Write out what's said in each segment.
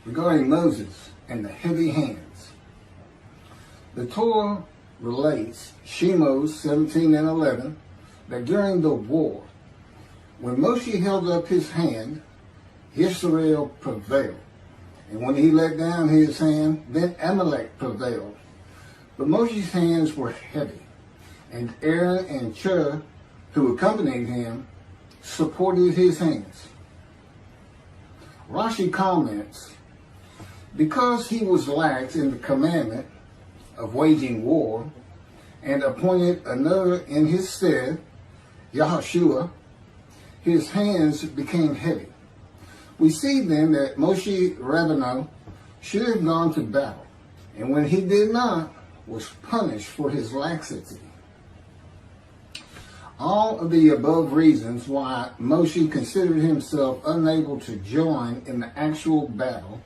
regarding Moses and the heavy hands. The Torah relates, Shemos 17 and 11, that during the war, when Moshe held up his hand, Yisroel prevailed. And when he let down his hand, then Amalek prevailed. But Moshe's hands were heavy, and Aaron and Chur, who accompanied him, supported his hands. Rashi comments, because he was lax in the commandment of waging war, and appointed another in his stead, Yehoshua, his hands became heavy. We see then that Moshe Rabbeinu should have gone to battle, and when he did not, was punished for his laxity. All of the above reasons why Moshe considered himself unable to join in the actual battle,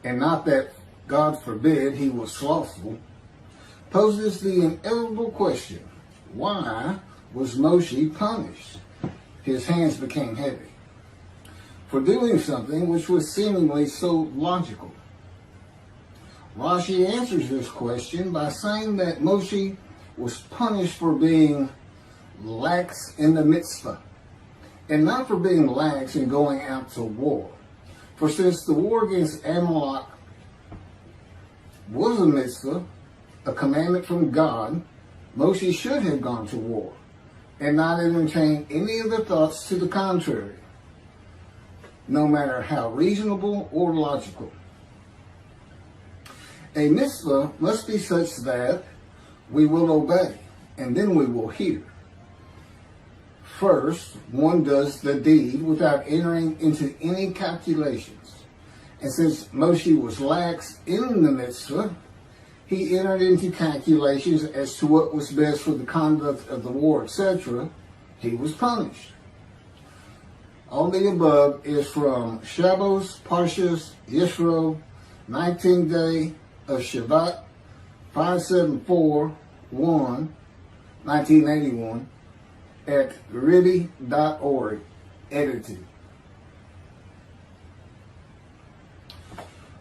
and not that, God forbid, he was slothful, poses the inevitable question, why was Moshe punished? His hands became heavy for doing something which was seemingly so logical. Rashi answers this question by saying that Moshe was punished for being lax in the Mitzvah, and not for being lax in going out to war. For since the war against Amalek was a Mitzvah, a commandment from God, Moshe should have gone to war, and not entertain any of the thoughts to the contrary, no matter how reasonable or logical. A mitzvah must be such that we will obey, and then we will hear. First, one does the deed without entering into any calculations. And since Moshe was lax in the mitzvah, he entered into calculations as to what was best for the conduct of the war, etc. He was punished. All the above is from Shemos, Parshas, Yisroel, 19th day of Shabbat, 574-1, 1981, at Riddy.org, edited.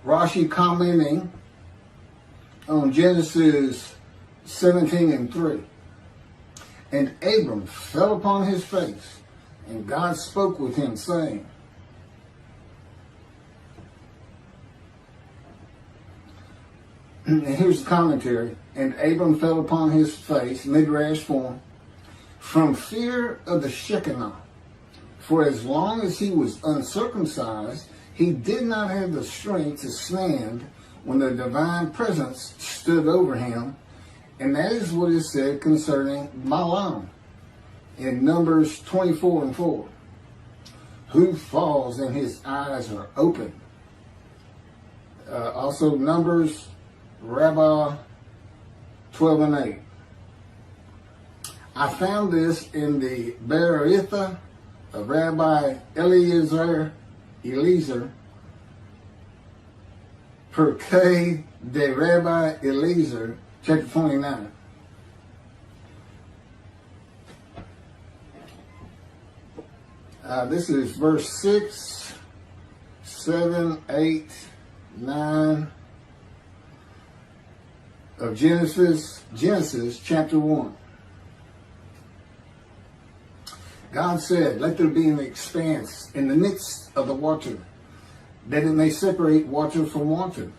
Rashi commenting on Genesis 17 and 3. And Abram fell upon his face, and God spoke with him, saying, and here's the commentary, and Abram fell upon his face, midrash form, from fear of the Shekinah. For as long as he was uncircumcised, he did not have the strength to stand when the divine presence stood over him. And that is what is said concerning Balaam in Numbers 24 and 4. Who falls and his eyes are open. Also Numbers, Rabbi 12 and 8. I found this in the Beritha of Rabbi Eliezer, Perkei de Rabbi Eliezer, chapter 29. This is verse 6, 7, 8, 9 of Genesis chapter 1. God said, let there be an expanse in the midst of the water, that it may separate water from water.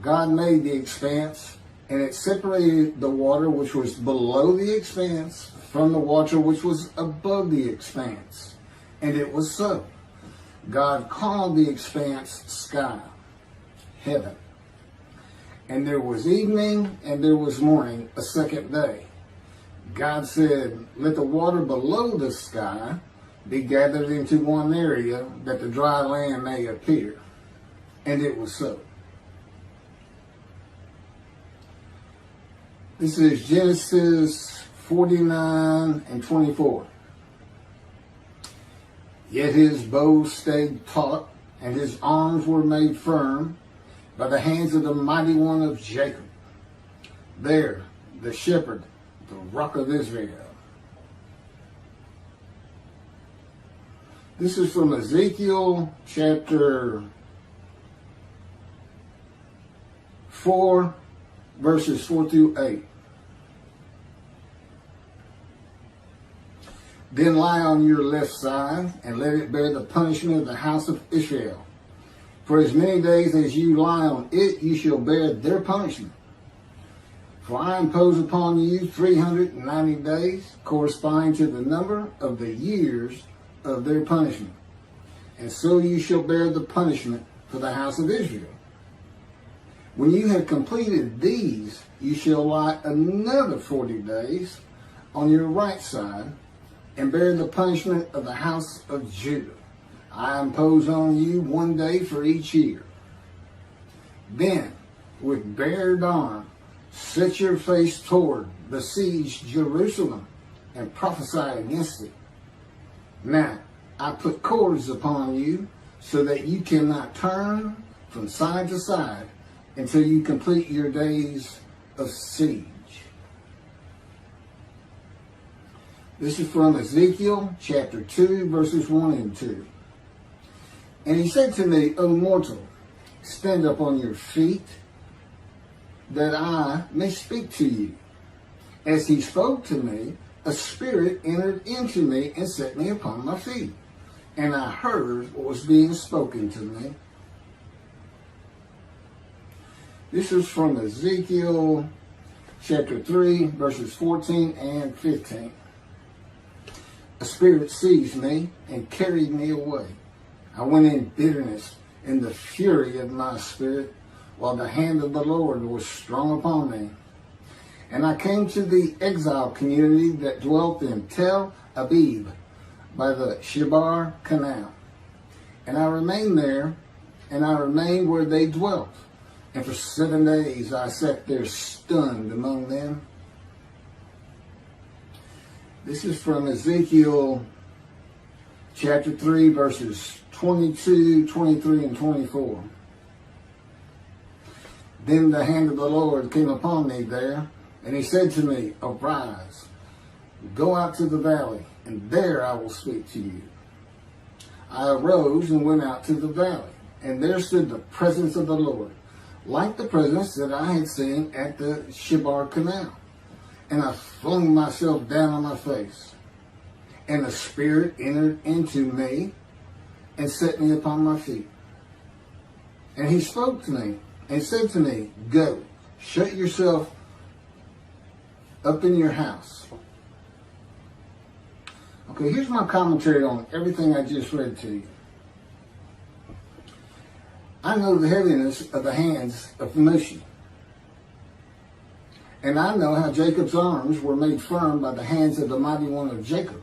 God made the expanse, and it separated the water which was below the expanse from the water which was above the expanse. And it was so. God called the expanse sky, heaven. And there was evening and there was morning, a second day. God said, let the water below the sky be gathered into one area, that the dry land may appear. And it was so. This is Genesis 49 and 24. Yet his bow stayed taut, and his arms were made firm by the hands of the mighty one of Jacob. There, the shepherd, the rock of Israel. This is from Ezekiel chapter 4, verses 4 through 8. Then lie on your left side, and let it bear the punishment of the house of Israel. For as many days as you lie on it, you shall bear their punishment. For I impose upon you 390 days, corresponding to the number of the years of their punishment. And so you shall bear the punishment for the house of Israel. When you have completed these, you shall lie another 40 days on your right side, and bear the punishment of the house of Judah. I impose on you 1 day for each year. Then, with bared arm, set your face toward besieged Jerusalem and prophesy against it. Now, I put cords upon you so that you cannot turn from side to side until you complete your days of siege. This is from Ezekiel chapter 2, verses 1 and 2. And he said to me, O mortal, stand up on your feet, that I may speak to you. As he spoke to me, a spirit entered into me and set me upon my feet. And I heard what was being spoken to me. This is from Ezekiel chapter 3, verses 14 and 15. A spirit seized me and carried me away. I went in bitterness in the fury of my spirit, while the hand of the Lord was strong upon me. And I came to the exile community that dwelt in Tel Abib by the Shebar Canal. And I remained there, and I remained where they dwelt. And for 7 days I sat there stunned among them. This is from Ezekiel chapter 3, verses 22, 23, and 24. Then the hand of the Lord came upon me there, and he said to me, Arise, go out to the valley, and there I will speak to you. I arose and went out to the valley, and there stood the presence of the Lord, like the presence that I had seen at the Shebar Canal. And I flung myself down on my face, and the Spirit entered into me and set me upon my feet. And he spoke to me and said to me, Go, shut yourself up in your house. Okay, here's my commentary on everything I just read to you. I know the heaviness of the hands of Moshe. And I know how Jacob's arms were made firm by the hands of the mighty one of Jacob.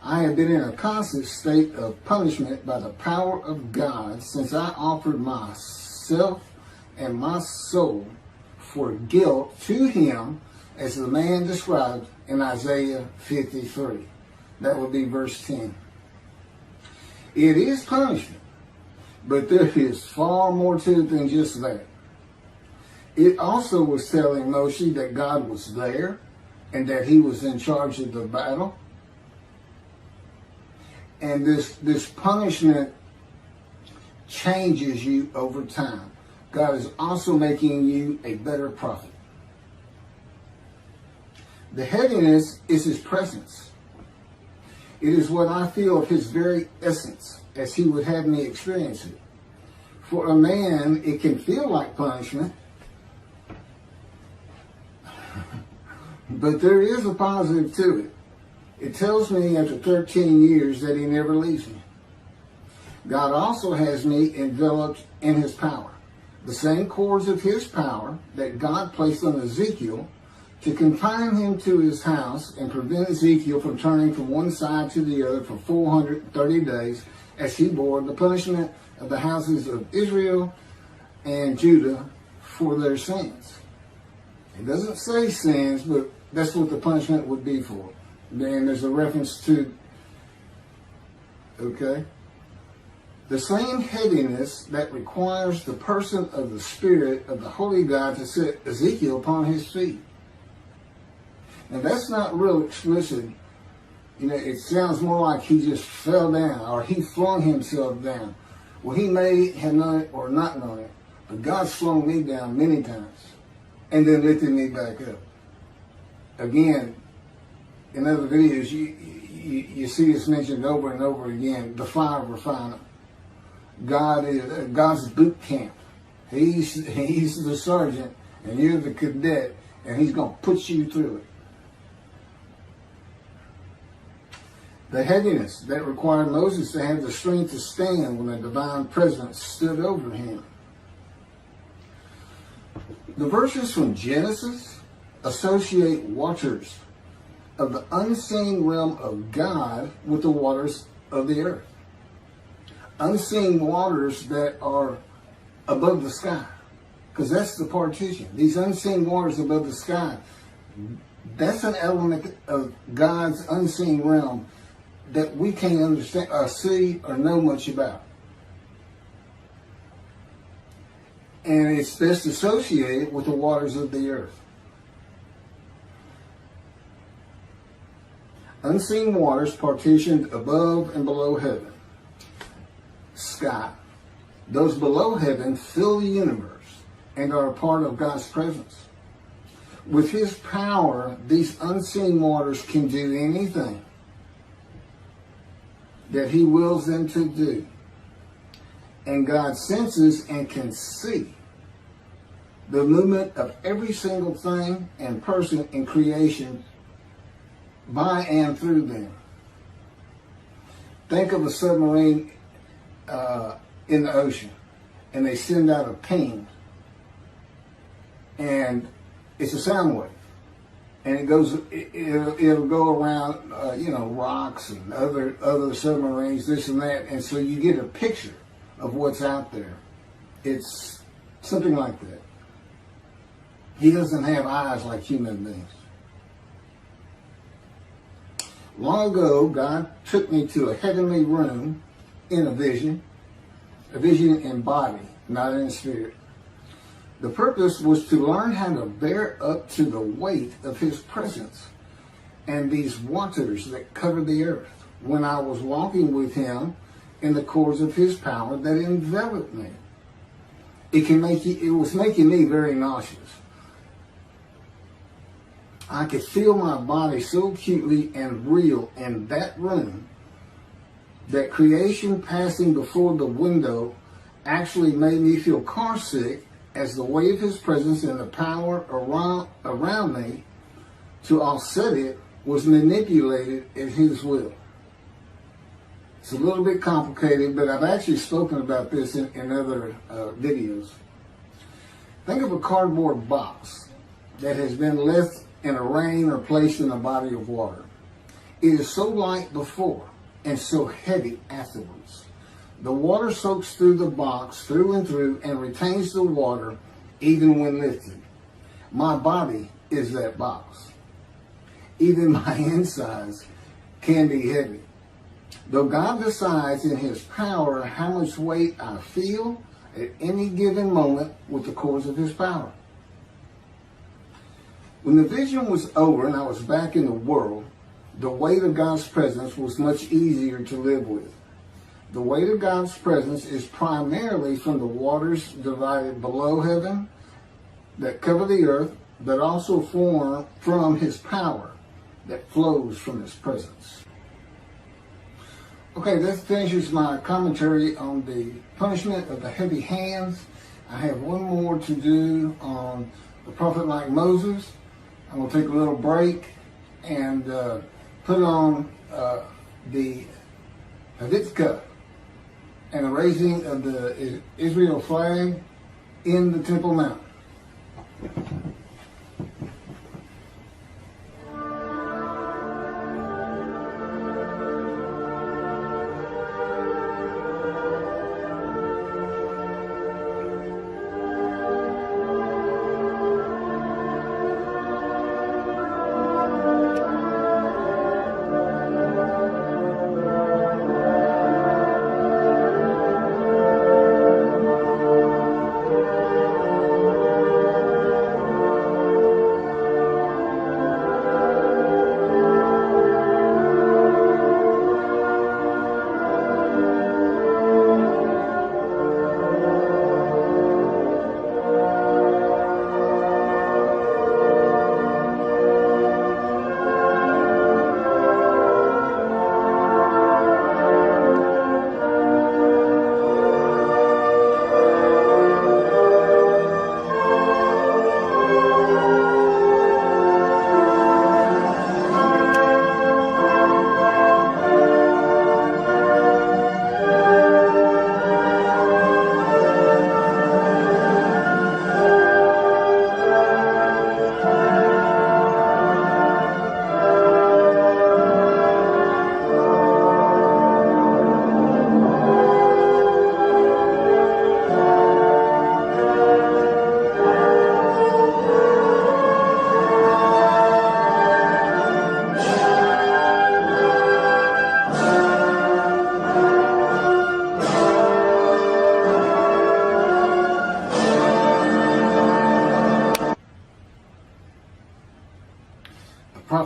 I have been in a constant state of punishment by the power of God since I offered myself and my soul for guilt to him, as the man described in Isaiah 53. That would be verse 10. It is punishment, but there is far more to it than just that. It also was telling Moshe that God was there and that he was in charge of the battle. And this punishment changes you over time. God is also making you a better prophet. The heaviness is his presence. It is what I feel of his very essence, as he would have me experience it. For a man, it can feel like punishment, but there is a positive to it. It tells me after 13 years that he never leaves me. God also has me enveloped in his power. The same cords of his power that God placed on Ezekiel to confine him to his house and prevent Ezekiel from turning from one side to the other for 430 days as he bore the punishment of the houses of Israel and Judah for their sins. It doesn't say sins, but that's what the punishment would be for. Then there's a reference to, okay, the same heaviness that requires the person of the Spirit of the Holy God to set Ezekiel upon his feet. And that's not real explicit. You know, it sounds more like he just fell down or he flung himself down. Well, he may have known it or not known it, But God's slowed me down many times and then lifted me back up. Again, in other videos, you see this mentioned over and over again, the fire refiner. God's boot camp. He's the sergeant and you're the cadet, and he's going to put you through it. The heaviness that required Moses to have the strength to stand when the divine presence stood over him. The verses from Genesis associate waters of the unseen realm of God with the waters of the earth. Unseen waters that are above the sky. Because that's the partition. These unseen waters above the sky, that's an element of God's unseen realm that we can't understand or see or know much about. And it's best associated with the waters of the earth. Unseen waters partitioned above and below heaven. Sky. Those below heaven fill the universe and are a part of God's presence. With his power, these unseen waters can do anything that he wills them to do. And God senses and can see the movement of every single thing and person in creation by and through them. Think of a submarine in the ocean, and they send out a ping, and it's a sound wave, and it'll go around rocks and other submarines, this and that, and so you get a picture of what's out there. It's something like that. He doesn't have eyes like human beings. Long ago, God took me to a heavenly room in a vision in body, not in spirit. The purpose was to learn how to bear up to the weight of his presence and these waters that cover the earth when I was walking with him in the cords of his power that enveloped me. It was making me very nauseous. I could feel my body so acutely and real in that room that creation passing before the window actually made me feel car sick as the weight of his presence and the power around me to offset it was manipulated at his will. It's a little bit complicated, but I've actually spoken about this in other videos. Think of a cardboard box that has been left in a rain or placed in a body of water. It is so light before and so heavy afterwards. The water soaks through the box through and through and retains the water even when lifted. My body is that box. Even my insides can be heavy. Though God decides in his power how much weight I feel at any given moment with the cords of his power. When the vision was over and I was back in the world, the weight of God's presence was much easier to live with. The weight of God's presence is primarily from the waters divided below heaven that cover the earth, but also form from his power that flows from his presence. Okay, that finishes my commentary on the punishment of the heavy hands. I have one more to do on the prophet like Moses. I'm going to take a little break and put on the Havitzka and the raising of the Israel flag in the Temple Mount.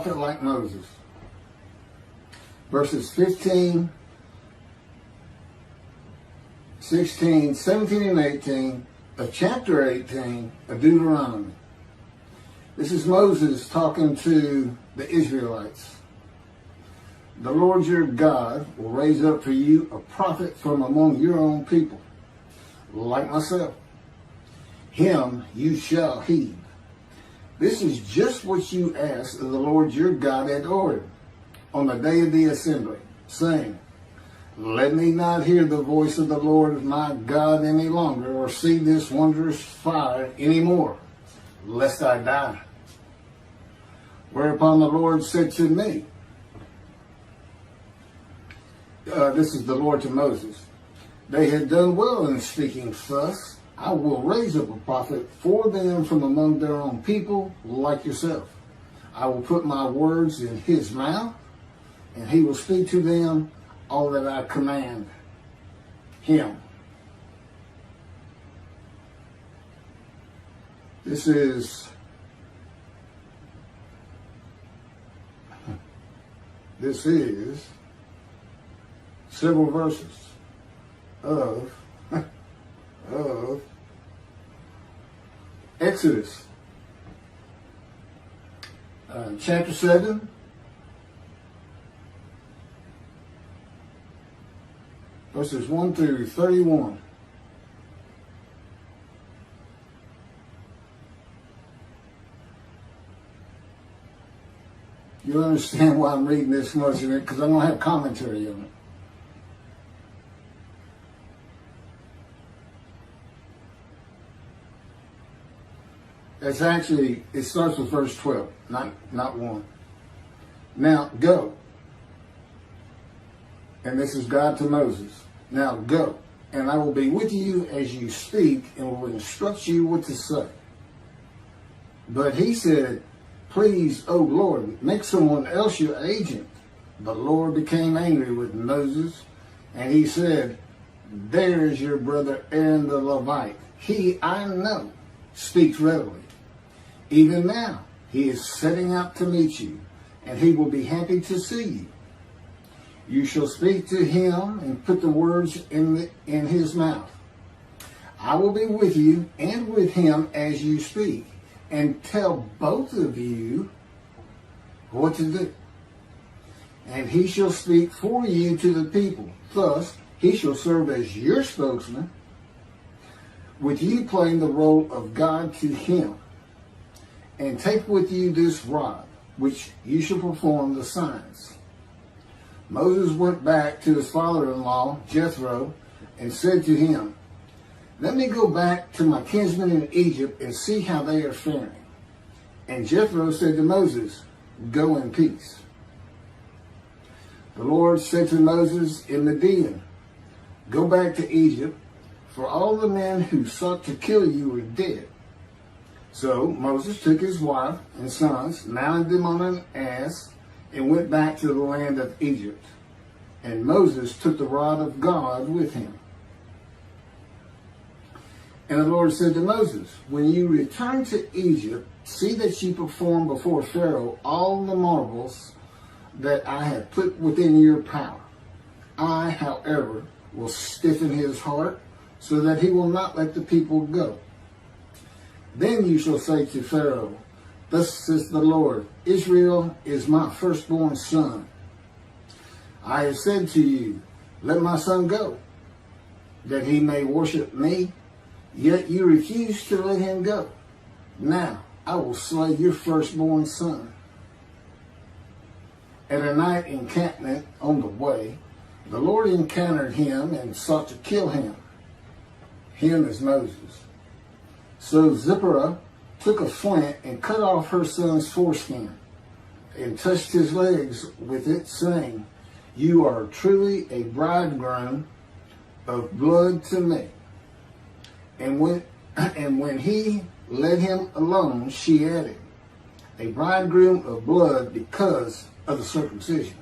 prophet like Moses. Verses 15, 16, 17, and 18 of chapter 18 of Deuteronomy. This is Moses talking to the Israelites. The Lord your God will raise up for you a prophet from among your own people, like myself. Him you shall heed. This is just what you asked of the Lord your God had ordered on the day of the assembly, saying, let me not hear the voice of the Lord my God any longer, or see this wondrous fire any more, lest I die. Whereupon the Lord said to me, this is the Lord to Moses, they had done well in speaking thus. I will raise up a prophet for them from among their own people, like yourself. I will put my words in his mouth, and he will speak to them all that I command him. This is several verses of Exodus, chapter 7, verses 1 through 31. You understand why I'm reading this much of it, because I'm going to have commentary on it. It's actually, it starts with verse 12, not 1. Now, go. And this is God to Moses. Now, go, and I will be with you as you speak, and will instruct you what to say. But he said, please, O Lord, make someone else your agent. The Lord became angry with Moses, and he said, there is your brother Aaron the Levite. He, I know, speaks readily. Even now, he is setting out to meet you, and he will be happy to see you. You shall speak to him and put the words in his mouth. I will be with you and with him as you speak, and tell both of you what to do. And he shall speak for you to the people. Thus, he shall serve as your spokesman, with you playing the role of God to him. And take with you this rod, which you shall perform the signs. Moses went back to his father-in-law, Jethro, and said to him, let me go back to my kinsmen in Egypt and see how they are faring. And Jethro said to Moses, go in peace. The Lord said to Moses in Midian, go back to Egypt, for all the men who sought to kill you are dead. So Moses took his wife and sons, mounted them on an ass, and went back to the land of Egypt. And Moses took the rod of God with him. And the Lord said to Moses, when you return to Egypt, see that you perform before Pharaoh all the marvels that I have put within your power. I, however, will stiffen his heart, so that he will not let the people go. Then you shall say to Pharaoh, thus says the Lord, Israel is my firstborn son. I have said to you, let my son go, that he may worship me, yet you refuse to let him go. Now I will slay your firstborn son. At a night encampment on the way, the Lord encountered him and sought to kill him. Him is Moses. So Zipporah took a flint and cut off her son's foreskin and touched his legs with it, saying, you are truly a bridegroom of blood to me. And when he let him alone, she added, a bridegroom of blood because of the circumcision.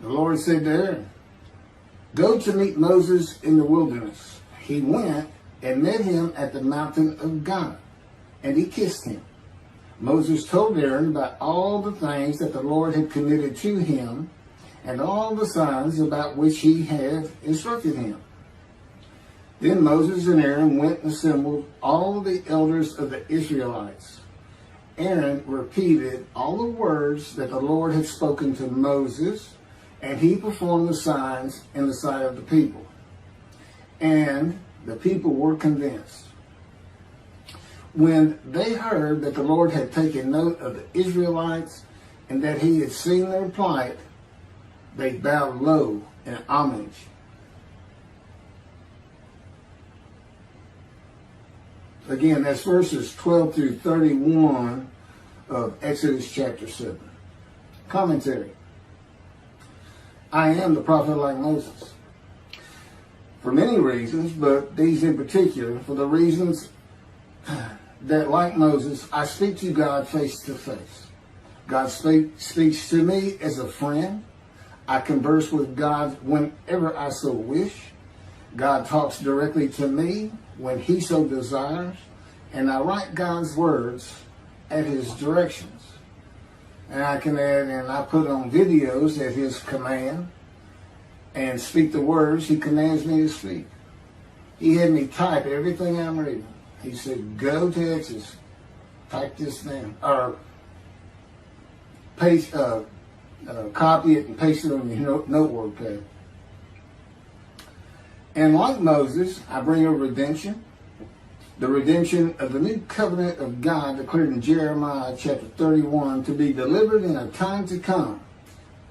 The Lord said to Aaron, go to meet Moses in the wilderness. He went and met him at the mountain of God, and he kissed him. Moses told Aaron about all the things that the Lord had committed to him and all the signs about which he had instructed him. Then Moses and Aaron went and assembled all the elders of the Israelites. Aaron repeated all the words that the Lord had spoken to Moses, and he performed the signs in the sight of the people. And the people were convinced. When they heard that the Lord had taken note of the Israelites and that he had seen their plight, they bowed low in homage. Again, that's verses 12 through 31 of Exodus chapter 7. Commentary. I am the prophet like Moses. For many reasons, but these in particular, for the reasons that, like Moses, I speak to God face to face. God speaks to me as a friend. I converse with God whenever I so wish. God talks directly to me when he so desires. And I write God's words at his directions. And I can add, and I put on videos at his command and speak the words he commands me to speak. He had me type everything I'm reading. He said, go to Exodus, type this down, or paste, copy it and paste it on your notebook pad. And like Moses, I bring a redemption, the redemption of the new covenant of God declared in Jeremiah chapter 31 to be delivered in a time to come,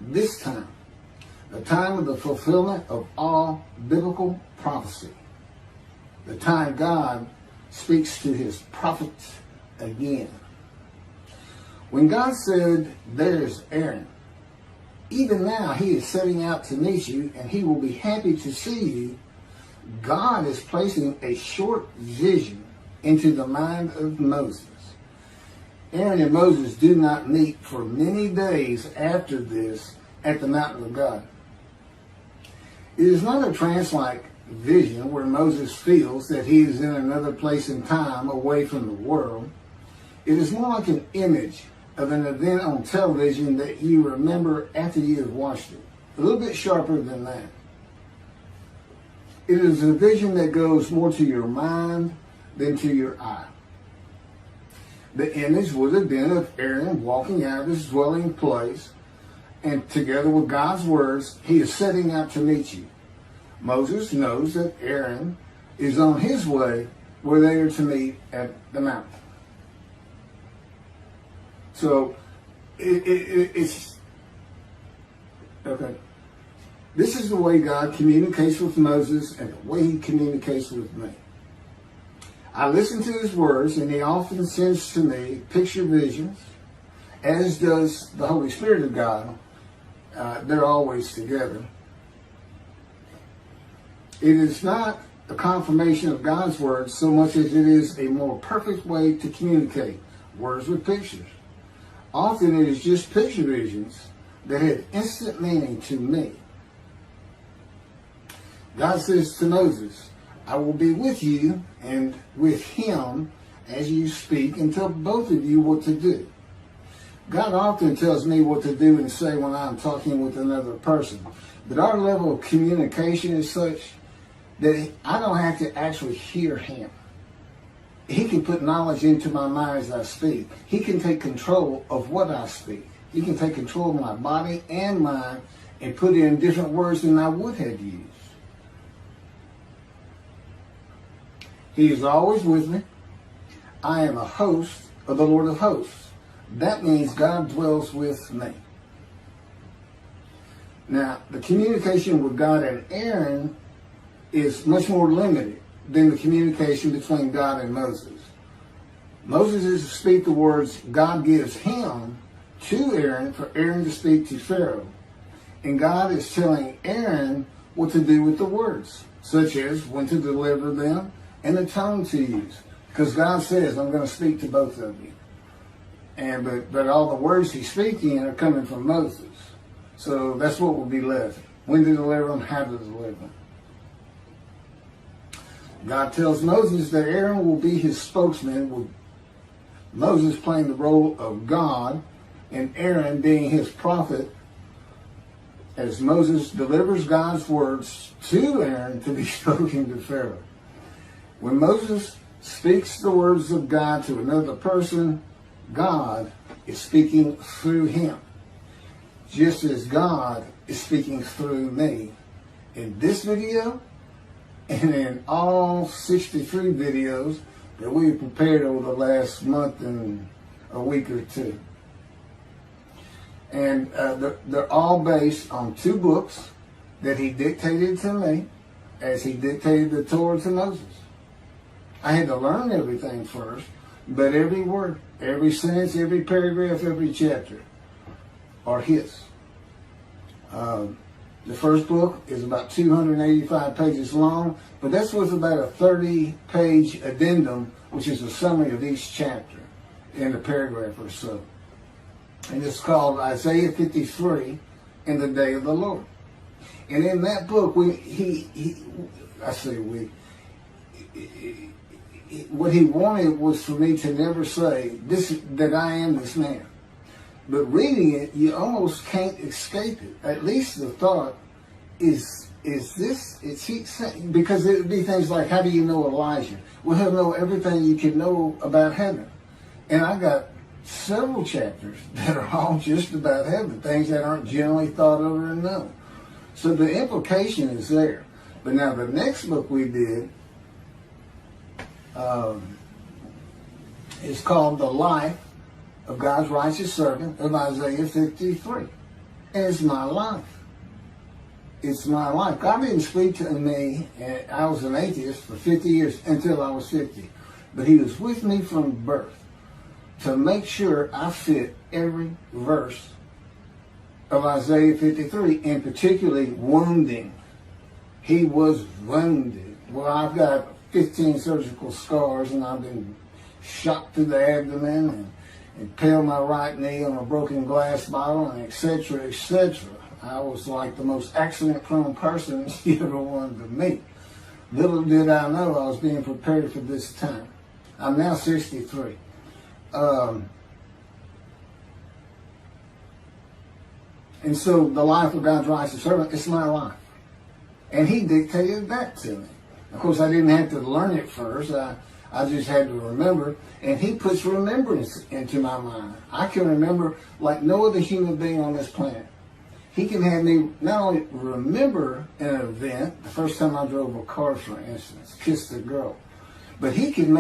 this time, the time of the fulfillment of all biblical prophecy, the time God speaks to his prophets again. When God said, there's Aaron, even now he is setting out to meet you and he will be happy to see you, God is placing a short vision into the mind of Moses. Aaron and Moses do not meet for many days after this at the mountain of God. It is not a trance-like vision where Moses feels that he is in another place and time away from the world. It is more like an image of an event on television that you remember after you have watched it. A little bit sharper than that. It is a vision that goes more to your mind than to your eye. The image would have been of Aaron walking out of his dwelling place, and together with God's words, he is setting out to meet you. Moses knows that Aaron is on his way where they are to meet at the mountain. So, it's okay. This is the way God communicates with Moses and the way he communicates with me. I listen to his words, and he often sends to me picture visions, as does the Holy Spirit of God. They're always together. It is not a confirmation of God's words so much as it is a more perfect way to communicate words with pictures. Often it is just picture visions that have instant meaning to me. God says to Moses, I will be with you and with him as you speak and tell both of you what to do. God often tells me what to do and say when I'm talking with another person. But our level of communication is such that I don't have to actually hear him. He can put knowledge into my mind as I speak. He can take control of what I speak. He can take control of my body and mind and put in different words than I would have used. He is always with me. I am a host of the Lord of hosts. That means God dwells with me. Now, the communication with God and Aaron is much more limited than the communication between God and Moses. Moses is to speak the words God gives him to Aaron for Aaron to speak to Pharaoh. And God is telling Aaron what to do with the words, such as when to deliver them and the tone to use. Because God says, I'm going to speak to both of you. But all the words he's speaking are coming from Moses. So that's what will be left. When to deliver them, how to deliver them. God tells Moses that Aaron will be his spokesman, Moses playing the role of God and Aaron being his prophet, as Moses delivers God's words to Aaron to be spoken to Pharaoh. When Moses speaks the words of God to another person, God is speaking through him, just as God is speaking through me in this video and in all 63 videos that we've prepared over the last month and a week or two. And they're all based on 2 books that he dictated to me as he dictated the Torah to Moses. I had to learn everything first, but every word, every sentence, every paragraph, every chapter are his. The first book is about 285 pages long, but that's with about a 30-page addendum, which is a summary of each chapter in a paragraph or so. And it's called Isaiah 53 in the Day of the Lord. And in that book, what he wanted was for me to never say that I am this man. But reading it, you almost can't escape it. At least the thought is he saying, because it would be things like, how do you know Elijah? Well, he'll know everything you can know about heaven. And I got several chapters that are all just about heaven, things that aren't generally thought of or known. So the implication is there. But now the next book we did is called The Life of God's Righteous Servant of Isaiah 53. And it's my life. It's my life. God didn't speak to me, and I was an atheist for 50 years until I was 50. But he was with me from birth to make sure I fit every verse of Isaiah 53, and particularly wounding. He was wounded. Well, I've got 15 surgical scars, and I've been shot through the abdomen and impaled my right knee on a broken glass bottle, and etc., etc. I was like the most accident-prone person you ever wanted to meet. Little did I know I was being prepared for this time. I'm now 63. And so the life of God's righteous servant, it's my life. And he dictated that to me. Of course, I didn't have to learn it first. I just had to remember. And he puts remembrance into my mind. I can remember like no other human being on this planet. He can have me not only remember an event, the first time I drove a car, for instance, kissed a girl, but he can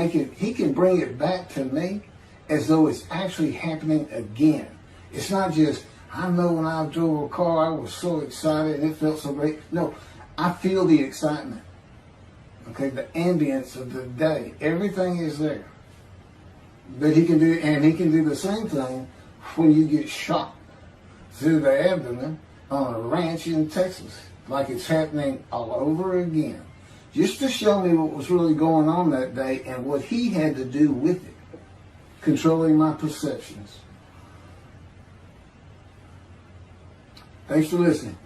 bring it back to me as though it's actually happening again. It's not just, I know when I drove a car, I was so excited and it felt so great. No, I feel the excitement. Okay, the ambience of the day. Everything is there. But he can do the same thing when you get shot through the abdomen on a ranch in Texas, like it's happening all over again, just to show me what was really going on that day and what he had to do with it, controlling my perceptions. Thanks for listening.